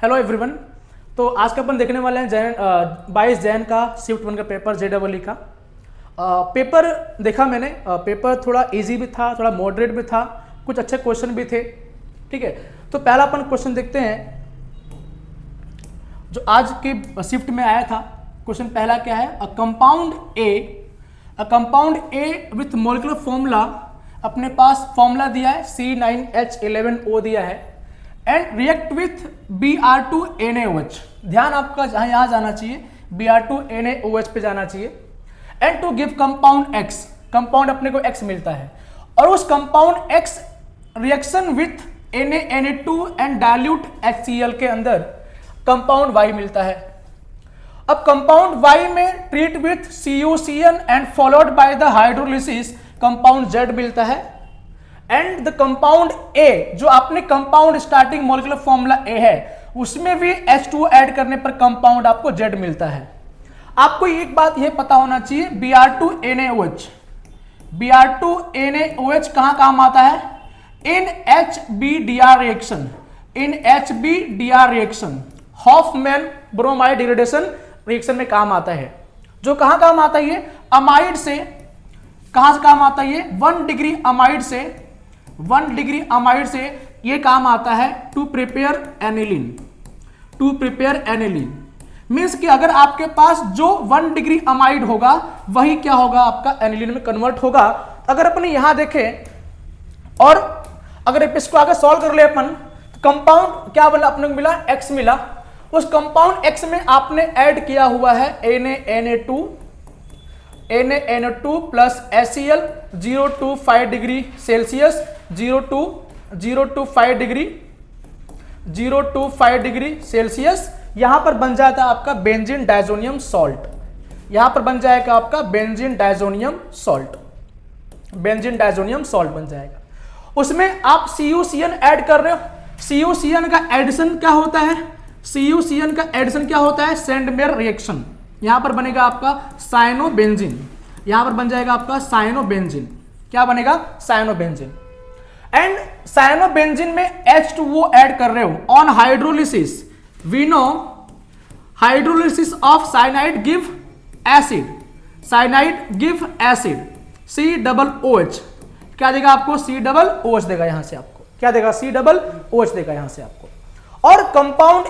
Hello everyone. तो आज का अपन देखने वाले हैं 22 जैन का शिफ्ट 1 का पेपर JEE का। पेपर देखा मैंने, पेपर थोड़ा इजी भी था, थोड़ा मॉडरेट भी था, कुछ अच्छे क्वेश्चन भी थे। ठीक है, तो पहला अपन क्वेश्चन देखते हैं जो आज की शिफ्ट में आया था। क्वेश्चन पहला क्या है? A compound A with molecular formula, अपने पास फॉर्मूला दिया है C9H11O दिया है, एंड रिएक्ट विथ Br2NaOH। ध्यान आपका यहाँ जाना चाहिए, Br2NaOH पे जाना चाहिए। And to give compound X, compound अपने को X मिलता है, और उस compound X reaction with Na2 and dilute HCl के अंदर कंपाउंड Y मिलता है। अब कंपाउंड Y में treat with CuCN and followed by the hydrolysis compound Z मिलता है। एंड द कंपाउंड A, जो आपने compound starting molecular formula A है, उसमें भी H2 ऐड करने पर कंपाउंड आपको Z मिलता है। आपको एक बात यह पता होना चाहिए, Br2NaOH कहां काम आता है? इन HBDR रिएक्शन, इन HBDR reaction, Hoffmann bromide degradation reaction में काम आता है। जो कहां काम आता है? ये अमाइड से, कहां से काम आता है? ये 1 डिग्री अमाइड से, 1 डिग्री अमाइड से ये काम आता है to prepare aniline, to prepare aniline. Means कि अगर आपके पास जो 1 डिग्री अमाइड होगा वही क्या होगा? आपका एनिलीन में कन्वर्ट होगा। अगर अपन यहां देखें और अगर इसको आगे सॉल्व कर ले अपन, तो कंपाउंड क्या बोला अपने को मिला? X मिला। उस कंपाउंड X में आपने ऐड किया हुआ है Na2 plus HCl 0 to 5 degree Celsius, 0 to 5 degree Celsius. यहां पर बन जाता है आपका बेंजीन डायजोनियम सॉल्ट, यहां पर बन जाएगा आपका benzene diazonium salt, benzene diazonium salt बन जाएगा। उसमें आप CuCN ऐड कर रहे हो। CuCN का एडिशन क्या होता है? CuCN का एडिशन क्या होता है? Sandmeyer reaction. यहां पर बनेगा आपका साइनोबेंजीन, यहां पर बन जाएगा आपका साइनोबेंजीन। क्या बनेगा? साइनोबेंजीन। एंड साइनोबेंजीन में H2O ऐड कर रहे हो। On hydrolysis we know hydrolysis of cyanide give acid, cyanide give acid COOH। क्या देगा आपको? COOH देगा। यहां से आपको क्या देगा? COOH देगा यहां से आपको। और कंपाउंड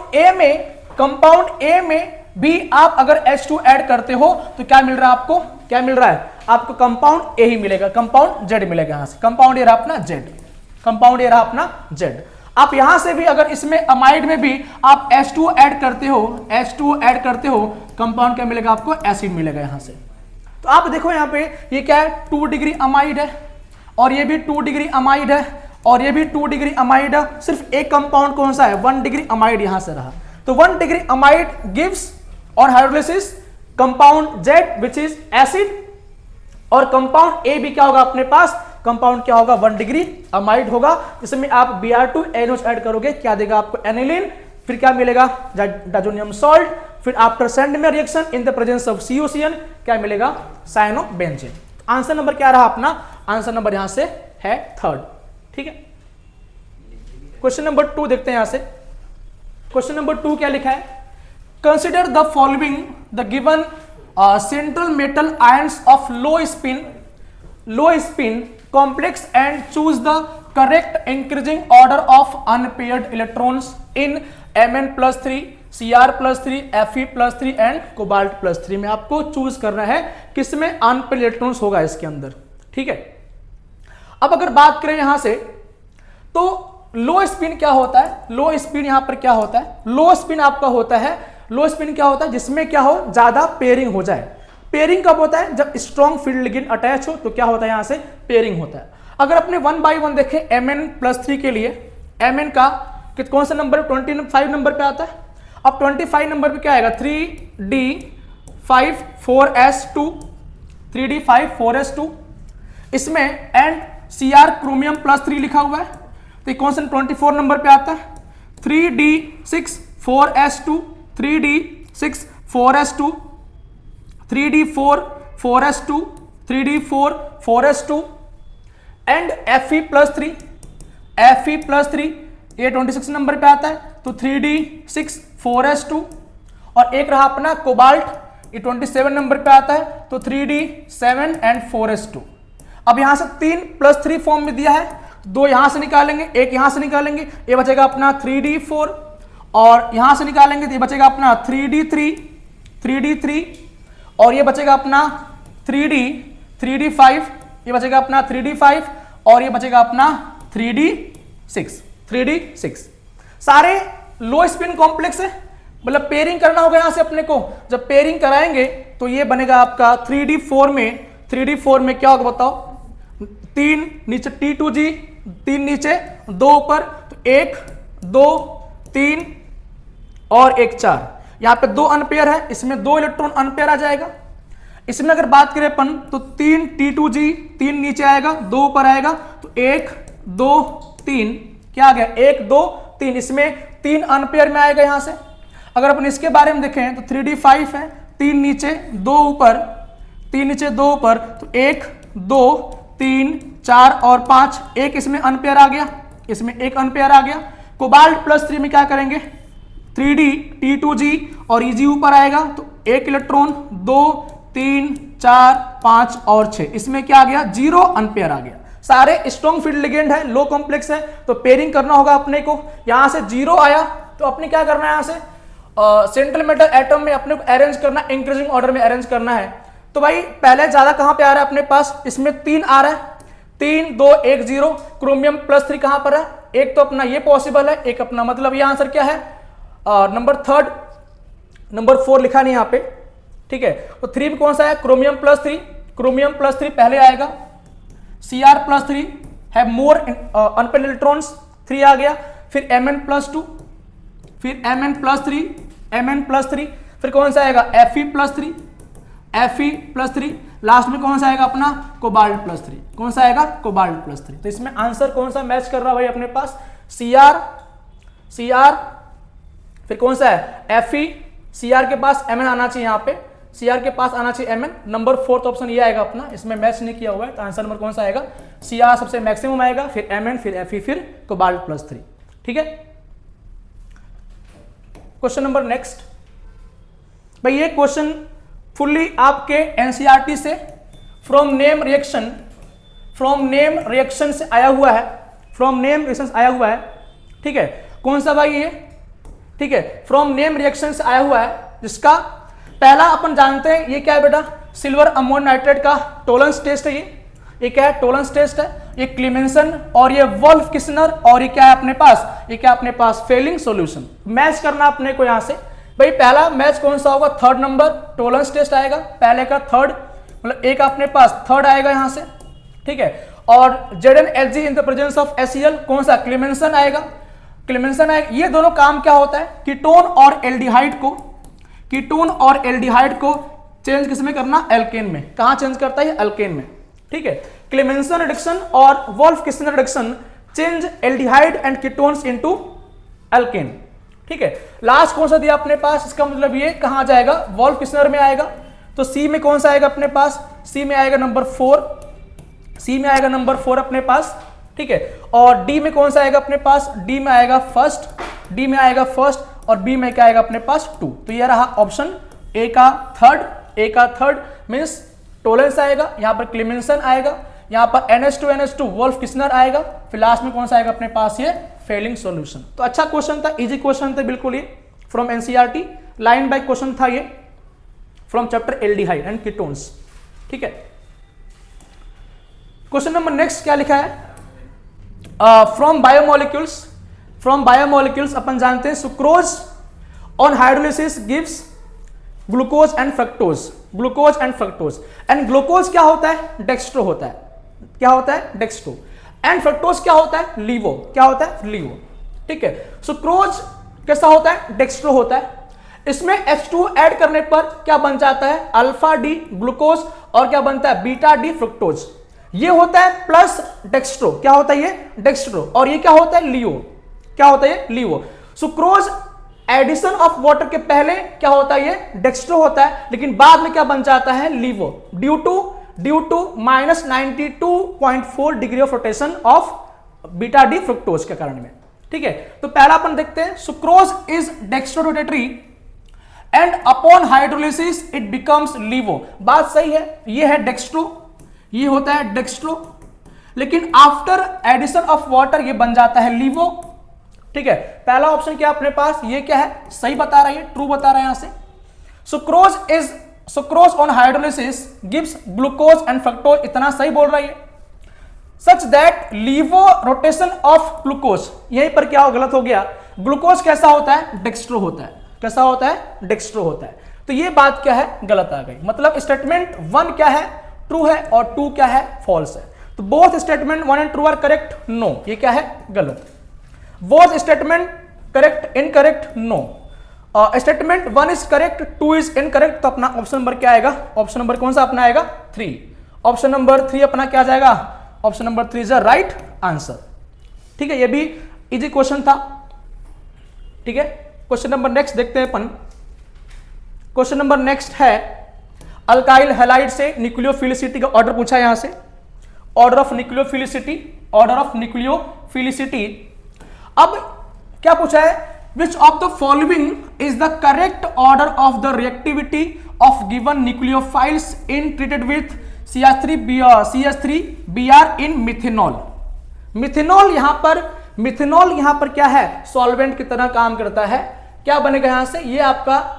A में भी आप अगर H2 ऐड करते हो तो क्या मिल रहा है आपको? क्या मिल रहा है आपको? कंपाउंड A ही मिलेगा, कंपाउंड Z मिलेगा। यहां से कंपाउंड A रहा अपना Z, कंपाउंड A रहा अपना Z। आप यहां से भी अगर इसमें अमाइड में भी आप H2 ऐड करते हो, H2 ऐड करते हो, कंपाउंड क्या मिलेगा आपको? एसिड मिलेगा यहां से। तो आप देखो यहां पे ये क्या है? 2 डिग्री अमाइड है, और ये भी 2 डिग्री अमाइड है, और ये भी 2 डिग्री अमाइड है। सिर्फ एक कंपाउंड कौन सा है? 1 डिग्री अमाइड यहां से रहा। तो 1 डिग्री अमाइड गिव्स और hydrolysis compound Z which is acid, और कंपाउंड A भी क्या होगा अपने पास? कंपाउंड क्या होगा? 1 डिग्री अमाइड होगा, जिसमें आप Br2NaOH ऐड करोगे, क्या देगा आपको? एनिलीन। फिर क्या मिलेगा? Diazonium salt. फिर after Sandmeyer reaction in the presence of CuCN क्या मिलेगा? साइनोबेंजीन। आंसर नंबर क्या रहा अपना? आंसर नंबर यहां से है 3rd। ठीक है, क्वेश्चन नंबर 2 देखते हैं यहां से। क्वेश्चन नंबर 2 क्या लिखा है? Consider the following the given central metal ions of low spin complex and choose the correct increasing order of unpaired electrons in Mn+3 Cr+3 Fe+3 and कोबाल्ट+3 में आपको चूज करना है किसमें अनपेयर्ड इलेक्ट्रॉन्स होगा इसके अंदर। ठीक है, अब अगर बात करें यहां से, तो लो स्पिन क्या होता है? लो स्पिन यहां पर क्या होता है? लो स्पिन आपका होता है, लो स्पिन क्या होता है? जिसमें क्या हो? ज्यादा पेयरिंग हो जाए। पेयरिंग कब होता है? जब स्ट्रॉन्ग फील्ड लिगेंड अटैच हो, तो क्या होता है? यहां से पेयरिंग होता है। अगर अपने 1 by 1 देखें Mn+3 के लिए, Mn का कौन सा नंबर? 25 नंबर पे आता है। अब 25 नंबर पे क्या आएगा? 3d5 4s2 इसमें एंड Cr क्रोमियम+3 लिखा हुआ है, तो कौन सा 24 नंबर पे आता है? 3d6 4s2 3d6 4s2 3d4 4s2 3d4 4s2 and Fe+3 ये 26 नंबर पे आता है। तो 3d6 4s2, और एक रहा अपना कोबाल्ट, ये 27 नंबर पे आता है, तो 3d7 एंड 4s2। अब यहां से 3 + 3 फॉर्म में दिया है, 2 यहां से निकालेंगे, एक यहां से निकालेंगे, ये बचेगा अपना 3d4, और यहां से निकालेंगे तो ये बचेगा अपना 3d3, और ये बचेगा अपना 3d5, ये बचेगा अपना 3d5, और ये बचेगा अपना 3d6। सारे लो स्पिन कॉम्प्लेक्स है, मतलब पेयरिंग करना होगा यहां से अपने को। जब पेयरिंग कराएंगे तो ये बनेगा आपका 3d4 में क्या होगा बताओ, 3 नीचे T2G, 3 नीचे 2 ऊपर, तो 1 2 3 और 1 4, यहां पे 2 अनपेयर है, इसमें 2 इलेक्ट्रॉन अनपेयर आ जाएगा। इसमें अगर बात करें अपन तो 3 T2G, 3 नीचे आएगा 2 ऊपर आएगा, तो 1 2 3 क्या आ गया, 1 2 3, इसमें 3 अनपेयर में आएगा यहां से। अगर अपन इसके बारे में देखें तो 3d5 है, 3 नीचे 2 ऊपर, 3 नीचे 2 ऊपर, तो 1 2 3 4 और 5, एक इसमें अनपेयर आ गया, इसमें एक अनपेयर आ गया। कोबाल्ट +3 में क्या करेंगे, 3d T2G और Eg ऊपर आएगा, तो 1 इलेक्ट्रॉन 2 3 4 5 और 6, इसमें क्या आ गया, 0 अनपेयर आ गया। सारे स्ट्रॉन्ग फील्ड लिगेंड है, लो कॉम्प्लेक्स है, तो पेयरिंग करना होगा अपने को। यहां से 0 आया तो अपने क्या करना है, यहां से सेंट्रल मेटल एटम में अपने को अरेंज करना, इंक्रीजिंग ऑर्डर में अरेंज करना है। तो भाई पहले ज्यादा कहां पे आ रहा है अपने पास, इसमें 3 आ रहा है, 3 2 1 0, क्रोमियम +3 कहां पर है, एक तो अपना ये पॉसिबल है, एक अपना मतलब ये आंसर क्या है, नंबर 4 लिखा नहीं यहां पे, ठीक है। तो 3 में कौन सा है, क्रोमियम +3 पहले आएगा, Cr+3 है मोर अनपेयर्ड इलेक्ट्रॉन्स, 3 आ गया, फिर Mn+2, फिर Mn+3, फिर कौन सा आएगा, Fe+3, लास्ट में कौन सा आएगा अपना, कोबाल्ट +3, कौन सा आएगा, कोबाल्ट +3। तो इसमें आंसर कौन सा मैच कर रहा है भाई अपने पास, Cr, फिर कौन सा है, Fe, Cr के पास Mn आना चाहिए, यहाँ पे Cr के पास आना चाहिए Mn, नंबर 4th ऑप्शन ये आएगा अपना, इसमें मैच नहीं किया हुआ है, तो आंसर नंबर कौन सा आएगा, Cr सबसे मैक्सिमम आएगा, फिर Mn, फिर Fe, फिर कोबाल्ट +3, ठीक है। क्वेश्चन नंबर नेक्स्ट, भाई ये क्वेश्चन फुल्ली आपके एनसीईआरटी से फ्रॉम नेम रिएक्शन से आया हुआ है, ठीक है। कौन सा भाई ये, ठीक है, फ्रॉम नेम रिएक्शन से आया हुआ है, जिसका पहला अपन जानते हैं ये क्या है बेटा, सिल्वर अमोनियम नाइट्रेट का टोलेंस टेस्ट है, ये क्या है, टोलेंस टेस्ट है, ये क्लीमेंसन और ये वोल्फ किस्नर, और ये क्या है अपने पास, फेलिंग सॉल्यूशन। मैच करना अपने को यहां से, भाई पहला मैच कौन सा होगा, 3rd नंबर टोलेंस टेस्ट आएगा, पहले का 3rd, मतलब एक अपने पास 3rd आएगा यहां से, ठीक है। और ZnHg in the presence of HCl कौन सा, क्लीमेंसन आएगा। ये दोनों काम क्या होता है, कीटोन और एल्डिहाइड को चेंज किसमें करना, एल्केन में। कहां चेंज करता है, एल्केन में, ठीक है। क्लीमेंसन रिडक्शन और Wolff Kishner reduction change aldehyde and ketones into alkane, ठीक है। लास्ट कौन सा दिया अपने पास, इसका मतलब ये कहां जाएगा, वोल्फ किस्नर में आएगा, तो सी में कौन सा आएगा अपने पास, सी में आएगा नंबर 4 अपने पास, ठीक है। और डी में कौन सा आएगा अपने पास, डी में आएगा फर्स्ट, और बी में क्या आएगा अपने पास 2। तो ये रहा ऑप्शन ए का थर्ड मींस टोलेंस आएगा, यहां पर क्लीमेंसन आएगा, यहां पर NH2 वोल्फ किस्नर आएगा, फिर लास्ट में कौन सा आएगा अपने पास, ये फेलिंग सॉल्यूशन। तो अच्छा क्वेश्चन था, इजी क्वेश्चन था बिल्कुल, ये from NCERT line by question था, ये from chapter aldehyde and ketones, ठीक है। क्वेश्चन नंबर नेक्स्ट क्या लिखा है, फ्रॉम बायोमोलिक्यूल्स अपन जानते हैं sucrose on hydrolysis gives glucose and fructose, and glucose क्या होता है, डेक्स्ट्रो होता है, एंड फ्रक्टोज क्या होता है, लीवो, ठीक है। सुक्रोज कैसा होता है, डेक्स्ट्रो होता है, इसमें H2 ऐड करने पर क्या बन जाता है, अल्फा डी ग्लूकोज, और क्या बनता है, बीटा डी फ्रुक्टोज। ये होता है प्लस डेक्स्ट्रो, क्या होता है ये, डेक्स्ट्रो, और ये क्या होता है, लीवो, सुक्रोज एडिशन ऑफ वाटर के पहले क्या होता है, ये डेक्स्ट्रो होता है, लेकिन बाद में क्या बन जाता है, levo, due to -92.4 degree of rotation of beta D fructose के कारण में। ठीक है, तो पहला अपन देखते हैं, sucrose is dextrorotatory and upon hydrolysis it becomes levo. बात सही है, ये है डेक्स्ट्रो, ये होता है डेक्स्ट्रो, लेकिन आफ्टर एडिशन ऑफ वाटर ये बन जाता है लीवो। ठीक है, पहला ऑप्शन क्या अपने पास, ये क्या है, सही बता रहा है, ट्रू बता रहा है यहां से। Sucrose on hydrolysis gives glucose and fructose, इतना सही बोल रहा है, such that लीवो rotation of glucose, यहीं पर क्या गलत हो गया, ग्लूकोज कैसा होता है, डेक्स्ट्रो होता है, कैसा होता है, डेक्स्ट्रो होता है। तो ये बात क्या है, गलत आ गई, मतलब स्टेटमेंट 1 क्या है, ट्रू है, और 2 क्या है, फॉल्स है। तो both statement 1 and true are correct, no, ये क्या है, गलत। Both statement correct, incorrect, no. Statement 1 is correct, 2 is incorrect, तो अपना ऑप्शन नंबर क्या आएगा, ऑप्शन नंबर कौन सा अपना आएगा, 3। ऑप्शन नंबर 3 अपना क्या जाएगा, option number 3 is the right answer. ठीक है, ये भी इजी क्वेश्चन था। ठीक है, क्वेश्चन नंबर नेक्स्ट देखते हैं अपन। क्वेश्चन नंबर नेक्स्ट है, अल्काइल हैलाइड से न्यूक्लियोफिलिसिटी का ऑर्डर पूछा यहां से, order of nucleophilicity, order of nucleophilicity. अब क्या पूछा है, which of the following is the correct order of the reactivity of given nucleophiles in treated with CH3Br in methanol. Methanol यहां पर क्या है, सॉल्वेंट की तरह काम करता है। क्या बनेगा यहां से, ये आपका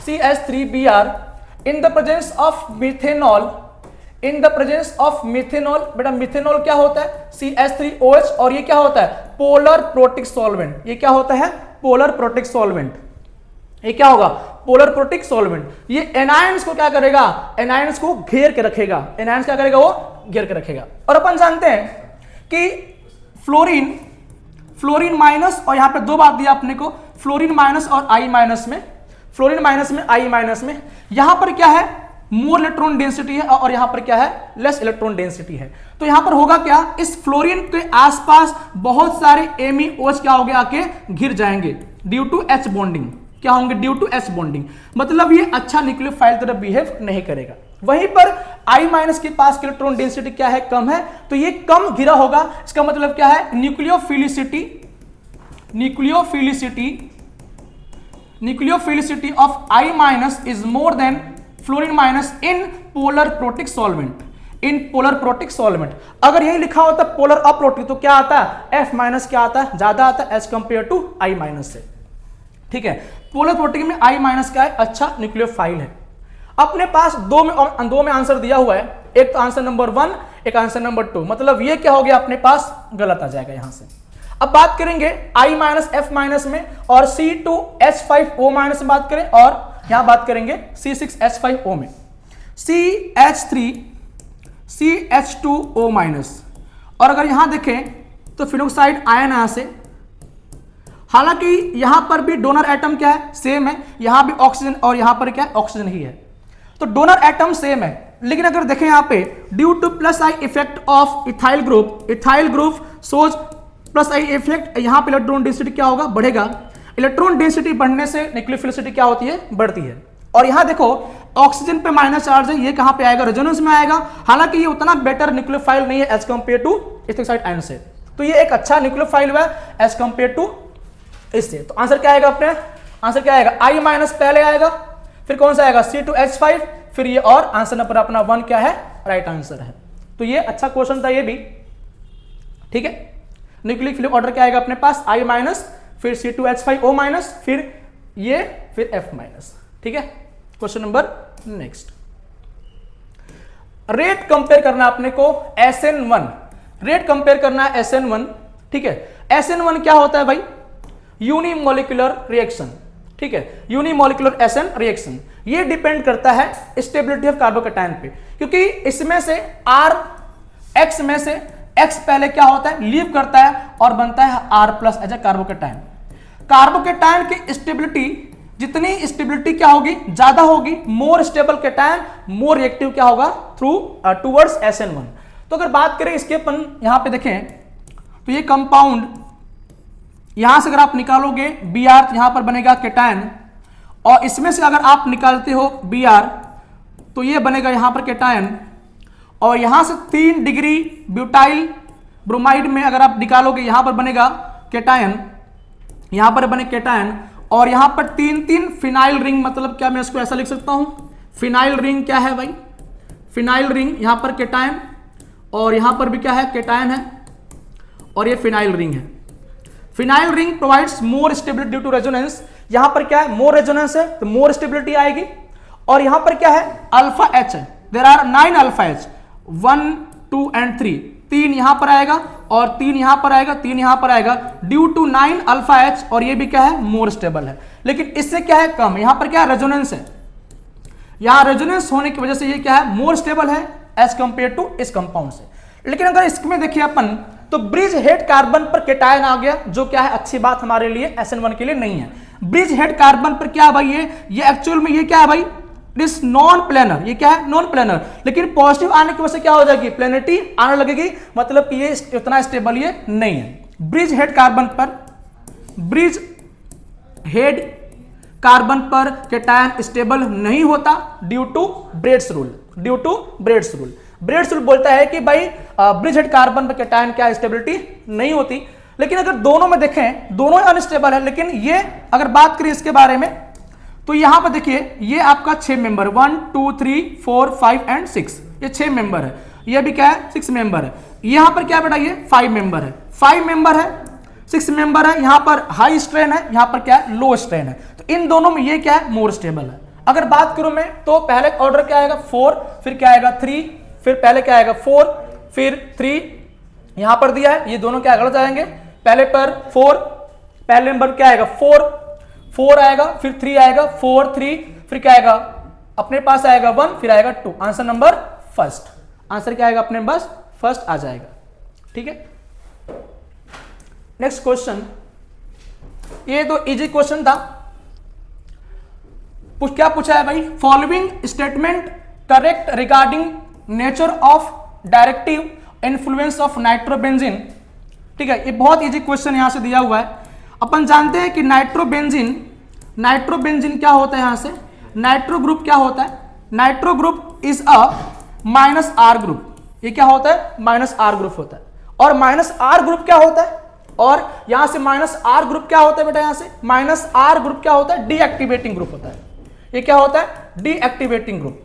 CH3Br in the presence of methanol, in the presence of methanol. बेटा मिथेनॉल क्या होता है, CH3OH, और ये क्या होता है, पोलर प्रोटिक सॉल्वेंट। ये क्या होता है, पोलर प्रोटिक सॉल्वेंट। ये क्या होगा, पोलर प्रोटिक सॉल्वेंट। ये एनायंस को क्या करेगा, एनायंस को घेर के रखेगा, एनायंस क्या करेगा, वो घेर के रखेगा। और अपन जानते हैं कि फ्लोरीन माइनस, और यहां पे दो बात दिया अपने को, फ्लोरीन माइनस और आई माइनस में, फ्लोरीन माइनस में, आई माइनस में, यहां पर क्या है, मोर इलेक्ट्रॉन डेंसिटी है, और यहां पर क्या है, लेस इलेक्ट्रॉन डेंसिटी है। तो यहां पर होगा क्या, इस फ्लोरीन के आसपास बहुत सारे MEOH क्या हो गए, आके घिर जाएंगे ड्यू टू H बॉन्डिंग। क्या होंगे, ड्यू टू H बॉन्डिंग, मतलब ये अच्छा न्यूक्लियोफाइल तरह बिहेव नहीं करेगा। वहीं पर I माइनस के पास की इलेक्ट्रॉन डेंसिटी क्या है, कम है, तो ये कम घिरा होगा। इसका मतलब क्या है, nucleophilicity of I minus is more than fluorine minus in polar protic solvent, in polar protic solvent. अगर यही लिखा होता पोलर अप्रोटिक, तो क्या आता है, F माइनस क्या आता है, ज्यादा आता है as compare to I minus से। ठीक है, पोलर प्रोटिक में I माइनस क्या है, अच्छा न्यूक्लियोफाइल है। अपने पास दो में आंसर दिया हुआ है, एक तो आंसर नंबर 1, एक आंसर नंबर 2, मतलब ये क्या हो गया, अपने पास गलत आ जाएगा यहां से। अब बात करेंगे I माइनस F माइनस में, और C2H5O माइनस में बात करें, और यहां बात करेंगे C6H5O में, CH3CH2O माइनस। और अगर यहां देखें तो फिनोक्साइड आयन यहां से, हालांकि यहां पर भी डोनर एटम क्या है, सेम है, यहां भी ऑक्सीजन और यहां पर क्या है, ऑक्सीजन ही है, तो डोनर एटम सेम है। लेकिन अगर देखें यहां पे, due two plus I effect of ethyl group shows plus I effect, यहां पे इलेक्ट्रॉन डेंसिटी क्या होगा, बढ़ेगा। इलेक्ट्रॉन डेंसिटी बढ़ने से न्यूक्लियोफिलिसिटी क्या होती है, बढ़ती है। और यहां देखो ऑक्सीजन पे माइनस चार्ज है, ये कहां पे आएगा, रेजोनेंस में आएगा। हालांकि ये उतना बेटर न्यूक्लियोफाइल नहीं है as compare to ethoxide ion से, तो ये एक अच्छा न्यूक्लियोफाइल है एज कंपेयर टू इससे। तो आंसर क्या आएगा अपने, आंसर क्या आएगा, I माइनस पहले आएगा, फिर कौन सा आएगा, C2H5, फिर ये, और आंसर नंबर अपना 1 क्या है, राइट आंसर है। तो ये अच्छा क्वेश्चन था ये भी। ठीक है, न्यूक्लियोफिलिक ऑर्डर क्या आएगा अपने पास, I माइनस, फिर C2H5O माइनस, फिर ये, फिर F माइनस। ठीक है, question number next, rate compare करना अपने को SN1, रेट कंपेयर करना है SN1। ठीक है, SN1 क्या होता है भाई, यूनिमोलिकुलर रिएक्शन। ठीक है, यूनिमोलिकुलर SN रिएक्शन, ये डिपेंड करता है स्टेबिलिटी ऑफ कार्बोकैटायन पे, क्योंकि इसमें से X में से X पहले क्या होता है, लीव करता है और बनता है R+ as a carbocation. Carbocation की स्टेबिलिटी, जितनी स्टेबिलिटी क्या होगी, ज्यादा होगी, more stable cation more reactive क्या होगा, थ्रू टुवर्ड्स SN1। तो अगर बात करें इसके अपन यहां पे देखें, तो ये कंपाउंड यहां से अगर आप निकालोगे Br, यहां पर बनेगा कैटायन, और इसमें से अगर आप निकालते हो Br, तो ये बनेगा यहां पर कैटायन, और यहां से 3 डिग्री ब्यूटाइल ब्रोमाइड में अगर आप निकालोगे यहां पर बनेगा केटायन, यहां पर बने केटायन, और यहां पर 3 फिनाइल रिंग, मतलब क्या मैं इसको ऐसा लिख सकता हूं, फिनाइल रिंग क्या है भाई, फिनाइल रिंग, यहां पर केटायन और यहां पर भी क्या है, केटायन है, और ये फिनाइल रिंग है। Phenyl ring provides more stability due to resonance, यहां पर क्या है, मोर रेजोनेंस है तो मोर स्टेबिलिटी आएगी, और यहां पर क्या है, अल्फा एच है, there are 9 alpha H, 1 2 and 3, 3 यहां पर आएगा और 3 यहां पर आएगा, 3 यहां पर आएगा, ड्यू टू 9 अल्फा एच, और ये भी क्या है, मोर स्टेबल है। लेकिन इससे क्या है, कम, यहां पर क्या है, रेजोनेंस है, यहां रेजोनेंस होने की वजह से ये क्या है, मोर स्टेबल है एज कंपेयर टू इस कंपाउंड से। लेकिन अगर इसमें देखिए अपन, तो ब्रिज हेड कार्बन पर केटायन आ गया, जो क्या है, अच्छी बात हमारे लिए, SN1 के लिए नहीं है। ब्रिज हेड कार्बन पर क्या है भाई, ये एक्चुअल में ये क्या है भाई, दिस नॉन प्लेनर, ये क्या है, नॉन प्लेनर, लेकिन पॉजिटिव आने की वजह से क्या हो जाएगी, प्लेनिटी आने लगेगी, मतलब कि ये इतना स्टेबल ये नहीं है। ब्रिज हेड कार्बन पर, ब्रिज हेड कार्बन पर केटायन स्टेबल नहीं होता due to Bredt's rule, due to Bredt's rule. Bredt's rule बोलता है कि भाई ब्रिज हेड कार्बन पर केटायन क्या स्टेबिलिटी नहीं होती। लेकिन अगर दोनों में देखें, दोनों अनस्टेबल है, लेकिन ये अगर बात करें इसके बारे में, तो यहां पर देखिए ये आपका 6 मेंबर, 1 2 3 4 5 एंड 6, ये 6 मेंबर है, ये भी क्या है, 6 मेंबर है। यहां पर क्या बेटा, ये 5 मेंबर है, 5 मेंबर है, 6 मेंबर है, यहां पर हाई स्ट्रेन है, यहां पर क्या है, लो स्ट्रेन है, तो इन दोनों में ये क्या है, मोर स्टेबल है। अगर बात करूं मैं, तो पहले ऑर्डर क्या आएगा, 4, फिर क्या आएगा 3, फिर पहले क्या आएगा 4, फिर 3, यहां पर दिया है, ये दोनों क्या गलत आएंगे, पहले पर 4, पहले नंबर क्या आएगा 4 आएगा, फिर 3 आएगा, 4 3, फिर क्या आएगा, अपने पास आएगा 1, फिर आएगा 2, आंसर नंबर फर्स्ट, आंसर क्या आएगा, अपने पास फर्स्ट आ जाएगा। ठीक है, नेक्स्ट क्वेश्चन, ये तो इजी क्वेश्चन था। क्या पूछा है भाई, following statement correct regarding nature of directive influence of nitrobenzene. ठीक है, ये बहुत इजी क्वेश्चन यहां से दिया हुआ है। अपन जानते हैं कि नाइट्रोबेंजीन क्या होता है, यहां से नाइट्रो ग्रुप क्या होता है, nitro group is a -R group, ये क्या होता है, -R ग्रुप होता है। और -R ग्रुप क्या होता है, और यहां से -R ग्रुप क्या होता है बेटा, यहां से -R ग्रुप क्या होता है, डीएक्टिवेटिंग ग्रुप होता है। ये क्या होता है, डीएक्टिवेटिंग ग्रुप,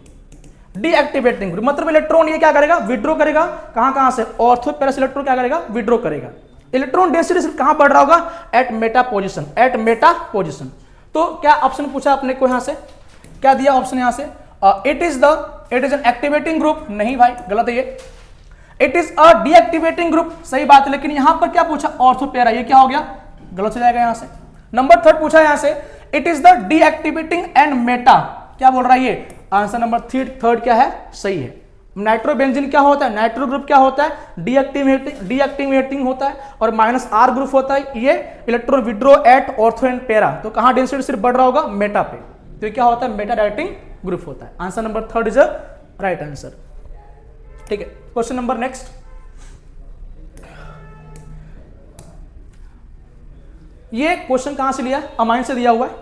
डीएक्टिवेटिंग ग्रुप मतलब इलेक्ट्रॉन ये क्या करेगा, विड्रॉ करेगा, कहां से, ऑर्थो पैरेस इलेक्ट्रॉन क्या करेगा, विड्रॉ करेगा। इलेक्ट्रॉन डेंसिटी कहां बढ़ रहा होगा, at meta position, at meta position. तो क्या ऑप्शन पूछा अपने को, यहां से क्या दिया ऑप्शन, यहां से it is an activating group, नहीं भाई गलत है ये, it is a deactivating group, सही बात है, लेकिन यहां पर क्या पूछा, ऑर्थो पैरा, ये क्या हो गया, गलत हो जाएगा यहां से। नंबर 3 पूछा यहां से, it is the deactivating and Meta, क्या बोल रहा है ये, आंसर नंबर 3 क्या है, सही है। नाइट्रोबेंजीन क्या होता है, नाइट्रो ग्रुप क्या होता है, डीएक्टिवेटिंग होता है, और -R ग्रुप होता है, ये electron withdraw at ortho and para, तो कहां डेंसिटी सिर्फ बढ़ रहा होगा, मेटा पे, तो ये क्या होता है, मेटा डायरेक्टिंग ग्रुप होता है। Answer number 3 is a right answer. ठीक है, क्वेश्चन नंबर नेक्स्ट, ये क्वेश्चन कहां से लिया, अमाइन से दिया हुआ है।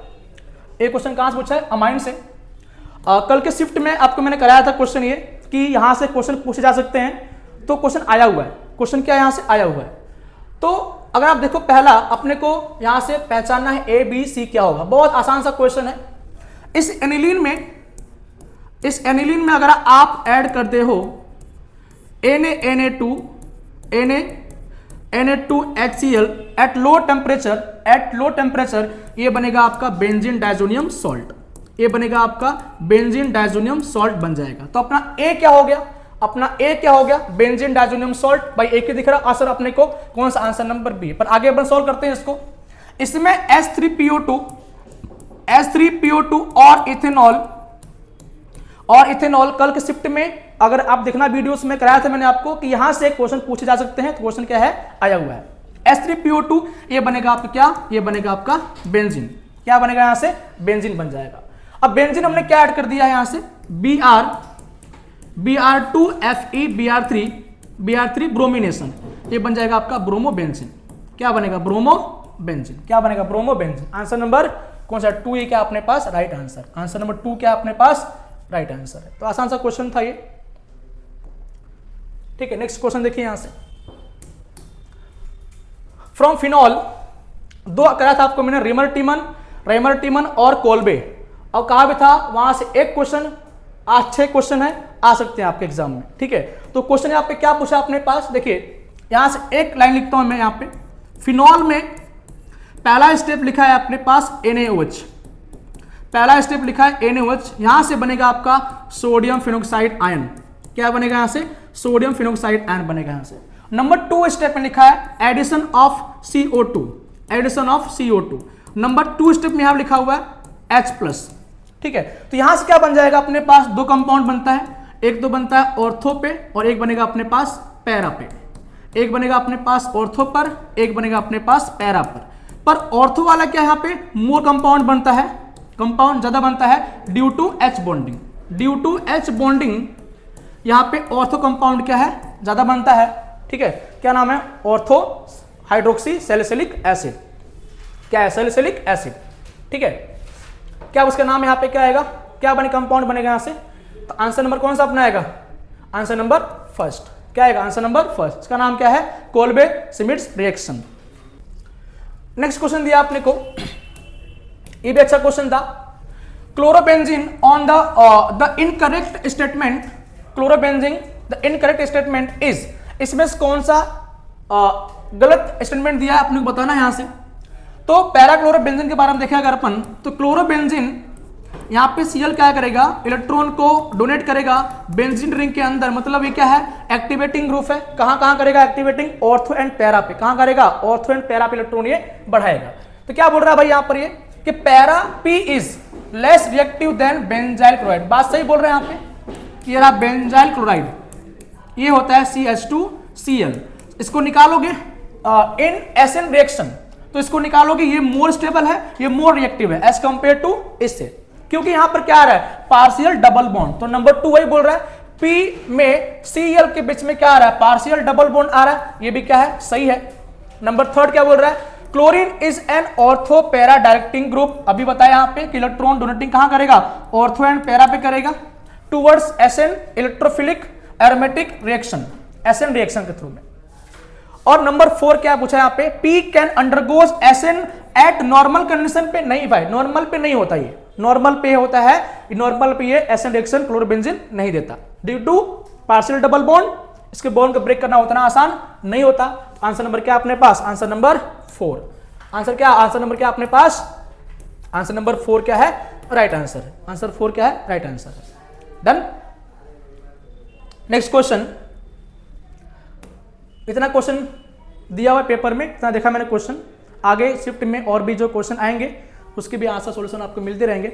ये क्वेश्चन कहां से पूछा है, अमाइन से। कल के शिफ्ट में आपको मैंने कराया था क्वेश्चन ये, कि यहां से क्वेश्चन पूछे जा सकते हैं, तो क्वेश्चन आया हुआ है, क्वेश्चन क्या यहां से आया हुआ है। तो अगर आप देखो, पहला अपने को यहां से पहचानना है ABC क्या होगा, बहुत आसान सा क्वेश्चन है। इस एनिलीन में अगर आप ऐड करते हो Na2HCl एट लो टेम्परेचर, ये बनेगा आपका बेंजीन डायजोनियम सॉल्ट, ये बनेगा आपका बेंजीन डायजोनियम सॉल्ट बन जाएगा। तो अपना ए क्या हो गया, अपना ए क्या हो गया, बेंजीन डायजोनियम सॉल्ट। भाई एक ही दिख रहा आंसर अपने को, कौन सा आंसर नंबर बी। पर आगे अपन सॉल्व करते हैं इसको। इसमें H3PO2 और इथेनॉल कल के शिफ्ट में अगर आप देखना वीडियोस में कराया था मैंने आपको कि यहां से क्वेश्चन पूछे जा सकते हैं। तो क्वेश्चन क्या है, आया हुआ है H3PO2, ये बनेगा आपका क्या, ये बनेगा आपका बेंजीन। क्या बनेगा यहां से, बेंजीन बन जाएगा। अब बेंजीन हमने क्या ऐड कर दिया है यहां से, Br2Fe Br3 ब्रोमिनेशन, ये बन जाएगा आपका ब्रोमोबेंजीन। क्या बनेगा, ब्रोमोबेंजीन। क्या बनेगा, ब्रोमोबेंजीन। आंसर नंबर कौन सा, 2 ये क्या अपने पास राइट आंसर। आंसर नंबर 2 क्या अपने पास राइट आंसर है। तो आसान सा क्वेश्चन था ये। ठीक है, नेक्स्ट क्वेश्चन देखिए यहां से। फ्रॉम फिनॉल, दो कराया था आपको मैंने, रेमर-टीमन और कोल्बे, और कहा भी था वहां से एक क्वेश्चन, आज 6 क्वेश्चन है, आ सकते हैं आपके एग्जाम में, ठीक है। तो क्वेश्चन यहाँ पे क्या पूछा अपने पास, देखिए यहां से एक लाइन लिखता हूं मैं यहाँ पे, फिनॉल में पहला स्टेप लिखा है अपने पास NaOH, पहला स्टेप लिखा है NaOH, यहां से बनेगा आपका सोडियम फिनोक्साइड आयन, क्या बनेगा यहां से, सोडियम फिनोक्साइड आयन बनेगा यहां से। नंबर 2 स्टेप में लिखा है addition of CO2, addition of CO2, number 2 step में यहां लिखा हुआ है H+, ठीक है। तो यहां से क्या बन जाएगा अपने पास, दो कंपाउंड बनता है, एक तो बनता है ऑर्थो पे और एक बनेगा अपने पास पैरा पे, एक बनेगा अपने पास ऑर्थो पर, एक बनेगा अपने पास पैरा पर ऑर्थो वाला क्या यहाँ पे मोर कंपाउंड बनता है, कंपाउंड ज्यादा बनता है due to H bonding, due to H bonding यहाँ पे ऑर्थो कंपाउंड क्या है, ज्यादा बनता है, ठीक है। क्या नाम है, ऑर्थो हाइड्रोक्सी सैलिसिलिक एसिड, क्या है, सैलिसिलिक एसिड, ठीक है। क्या उसका नाम यहाँ पे क्या आएगा, क्या बने कंपाउंड बनेगा यहाँ से, तो आंसर नंबर कौन सा अपना आएगा, आंसर नंबर फर्स्ट, क्या आएगा, आंसर नंबर फर्स्ट, इसका नाम क्या है, कोल्बे श्मिट्ज रिएक्शन। नेक्स्ट क्वेश्चन दिया आपने को, ये भी अच्छा क्वेश्चन था, chlorobenzene on the incorrect statement, chlorobenzene the incorrect statement is, इसमें कौन सा गलत स्टेटमेंट दिया है आपने बताना यहां से। तो पैराक्लोरोबेंजीन के बारे में देखें अगर अपन, तो क्लोरोबेंजीन यहाँ पे Cl क्या करेगा, इलेक्ट्रॉन को डोनेट करेगा बेंजीन रिंग के अंदर, मतलब ये क्या है, एक्टिवेटिंग ग्रुप है, कहां करेगा एक्टिवेटिंग, ऑर्थो एंड पैरा पे, कहां करेगा, ऑर्थो एंड पैरा पे इलेक्ट्रॉन ये बढ़ाएगा। तो क्या बोल रहा है भाई यहाँ पर ये कि para P is less reactive than benzyl chloride, बात सही बोल रहे हैं यहाँ पे कि ये रहा बेंजाइल क्लोराइड, ये होता है CH2Cl, इसको निकालोगे इन एसिड रिएक्शन, तो इसको निकालोगे, ये मोर स्टेबल है, ये मोर रिएक्टिव है एज कंपेयर टू इससे, क्योंकि यहां पर क्या आ रहा है, पार्शियल डबल बॉन्ड। तो नंबर 2 वही बोल रहा है, P में Cl के बीच में क्या आ रहा है, पार्शियल डबल बॉन्ड आ रहा है, ये भी क्या है, सही है। नंबर 3 क्या बोल रहा है, chlorine is an ortho para directing group, अभी बताया यहां पे कि इलेक्ट्रॉन डोनेटिंग कहां करेगा, ऑर्थो एंड पैरा पे करेगा, towards SN electrophilic aromatic reaction, SN reaction के थ्रू में। और नंबर 4 क्या पूछा यहाँ पे, P can undergoes SN at normal condition पे, नहीं भाई नॉर्मल पे नहीं होता, ये नॉर्मल पे होता है, नॉर्मल पे ये एसएन रिएक्शन क्लोरोबेंजीन नहीं देता due to partial double bond, इसके बॉन्ड को ब्रेक करना उतना आसान नहीं होता। आंसर नंबर क्या अपने पास, आंसर नंबर 4, आंसर क्या, आंसर नंबर क्या अपने पास, आंसर नंबर 4 क्या है, राइट आंसर, आंसर 4 क्या है, right answer. Done. Next question, इतना क्वेश्चन दिया हुआ पेपर में, इतना देखा मैंने क्वेश्चन, आगे शिफ्ट में और भी जो क्वेश्चन आएंगे उसके भी आंसर सॉल्यूशन आपको मिलते रहेंगे।